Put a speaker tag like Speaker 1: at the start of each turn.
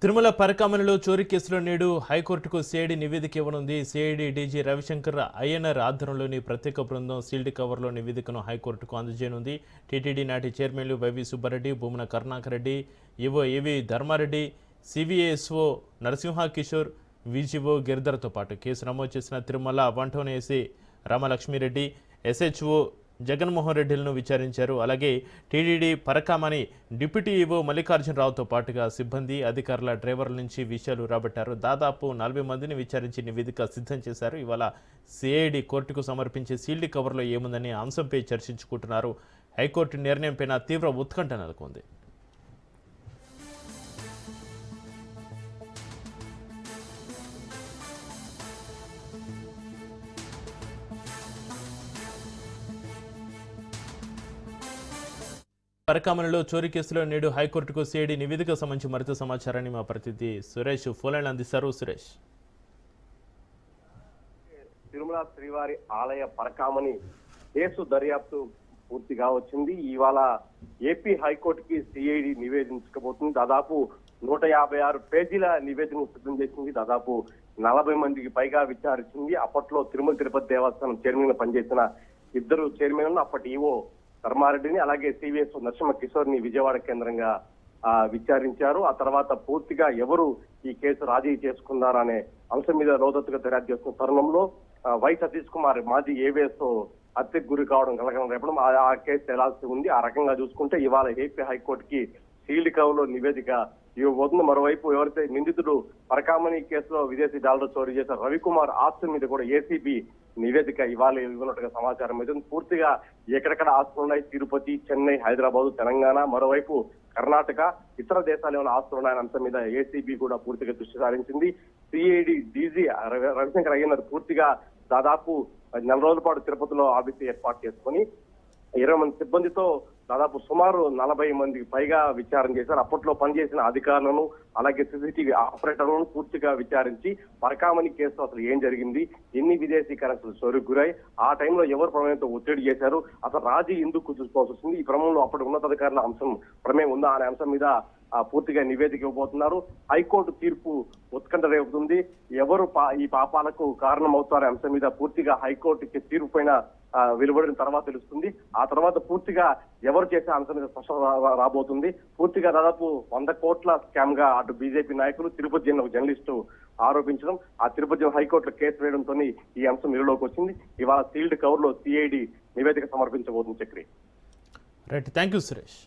Speaker 1: తిరుమల పరకామణిలో చోరీ కేసులో నేడు హైకోర్టుకు సిఐడి నివేదిక ఇవ్వనుంది. సిఐడి డీజీ రవిశంకర్ అయ్యన్నర్ ఆధ్వర్యంలోని ప్రత్యేక బృందం సీల్డ్ కవర్లో నివేదికను హైకోర్టుకు అందజేయనుంది. టీటీడీ నాటి చైర్మన్లు YV Subba Reddy, Bhumana Karunakar Reddy, EO AV Dharma Reddy, CVSO Narasimha Kishore, VGO గిరిధర్తో పాటు కేసు నమోదు చేసిన తిరుమల వంటోన్ ఏసీ రామలక్ష్మిరెడ్డి, ఎస్హెచ్ఓ జగన్మోహన్ రెడ్డిలను విచారించారు. అలాగే టీటీడీ పరకామణి డిప్యూటీ ఈవో మల్లికార్జునరావుతో పాటుగా సిబ్బంది, అధికారుల, డ్రైవర్ల నుంచి విషయాలు రాబట్టారు. దాదాపు 40 మందిని విచారించి నివేదిక సిద్ధం చేశారు. ఇవాళ సిఐడి కోర్టుకు సమర్పించే సీల్డ్ కవర్లో ఏముందని అంశంపై చర్చించుకుంటున్నారు. హైకోర్టు నిర్ణయంపైన తీవ్ర ఉత్కంఠ నెలకొంది. పరకామణిలో చోరీ కేసులో నేడు హైకోర్టుకు సిఐడి నివేదిక సంబంధించి మరింత సమాచారాన్ని మా ప్రతినిధి సురేష్ ఫోన్లైన్ అందిస్తారు. సురేష్,
Speaker 2: తిరుమల శ్రీవారి ఆలయ పరకామణి కేసు దర్యాప్తు పూర్తిగా వచ్చింది. ఇవాళ ఏపీ హైకోర్టుకి సిఐడి నివేదించకపోతుంది. దాదాపు 156 పేజీల నివేదికను సిద్ధం చేసింది. దాదాపు 40 మందికి పైగా విచారించింది. అప్పట్లో తిరుమల తిరుపతి దేవస్థానం చైర్మన్ పనిచేసిన 2 చైర్మన్లను అప్పటి ఈవో ధర్మారెడ్డిని, అలాగే సివిఎస్ నరసింహ కిషోర్ ని విజయవాడ కేంద్రంగా విచారించారు. ఆ తర్వాత పూర్తిగా ఎవరు ఈ కేసు రాజీ చేసుకున్నారనే అంశం మీద లోతట్టుగా దర్యాప్తు చేస్తున్న తరుణంలో వై సతీష్ కుమార్ మాజీ ఏవిఎస్ హత్యకు గురి కావడం కలగడం రేపడం ఆ కేసు తేలాల్సి ఉంది. ఆ రకంగా చూసుకుంటే ఇవాళ ఏపీ హైకోర్టుకి సీల్డ్ కవర్లో నివేదిక ఇవ్వబోతుంది. మరోవైపు ఎవరైతే నిందితుడు పరకామణి కేసులో విదేశీ డాలర్ చోరీ చేసిన రవికుమార్ ఆస్తుల మీద కూడా ఏసీబీ నివేదిక ఇవాళ ఇవ్వనట్టుగా సమాచారం అయితే పూర్తిగా ఎక్కడెక్కడ ఆస్తులు ఉన్నాయి, తిరుపతి, చెన్నై, హైదరాబాద్, తెలంగాణ, మరోవైపు కర్ణాటక, ఇతర దేశాలు ఏమైనా ఆస్తులు ఉన్నాయన్న అంశం మీద ఏసీబీ కూడా పూర్తిగా దృష్టి సారించింది. సిఐడి డీజీ రవిశంకర్ అయ్యన్నర్ పూర్తిగా దాదాపు 4 రోజుల పాటు తిరుపతిలో ఆఫీసు ఏర్పాటు చేసుకుని 20 మంది సిబ్బందితో దాదాపు సుమారు 40 మందికి పైగా విచారణ చేశారు. అప్పట్లో పనిచేసిన అధికారులను, అలాగే సీసీటీవీ ఆపరేటర్లను పూర్తిగా విచారించి పరకామణి కేసులో అసలు ఏం జరిగింది, ఎన్ని విదేశీ కరెన్సీలు చోరీకి గురై, ఆ టైంలో ఎవరు ప్రమేయంతో ఒత్తిడి చేశారు, అసలు రాజీ ఎందుకు చూసుకోవాల్సి వస్తుంది, ఈ క్రమంలో అప్పటి ఉన్నతాధికారుల అంశం ప్రమేయం ఉందా అనే అంశం మీద పూర్తిగా నివేదిక ఇవ్వబోతున్నారు. హైకోర్టు తీర్పు ఉత్కంఠ రేపుతుంది. ఎవరు ఈ పాపాలకు కారణమవుతారనే అంశం మీద పూర్తిగా హైకోర్టు తీర్పు పైన వెలువడిన తర్వాత తెలుస్తుంది. ఆ తర్వాత పూర్తిగా ఎవరు చేసే అంశం మీద స్పష్టత రాబోతుంది. పూర్తిగా దాదాపు 100 కోట్ల స్కామ్ గా అటు బీజేపీ నాయకులు, తిరుపతి జిల్లా జర్నలిస్టు ఆరోపించడం, ఆ తిరుపతి జిల్లా హైకోర్టులో కేసు వేయడంతో ఈ అంశం వెలుగులోకి వచ్చింది. ఇవాళ సీల్డ్ కవర్ లో సిఐడి నివేదిక సమర్పించబోతుంది. Chakri,
Speaker 1: right, thank you Suresh.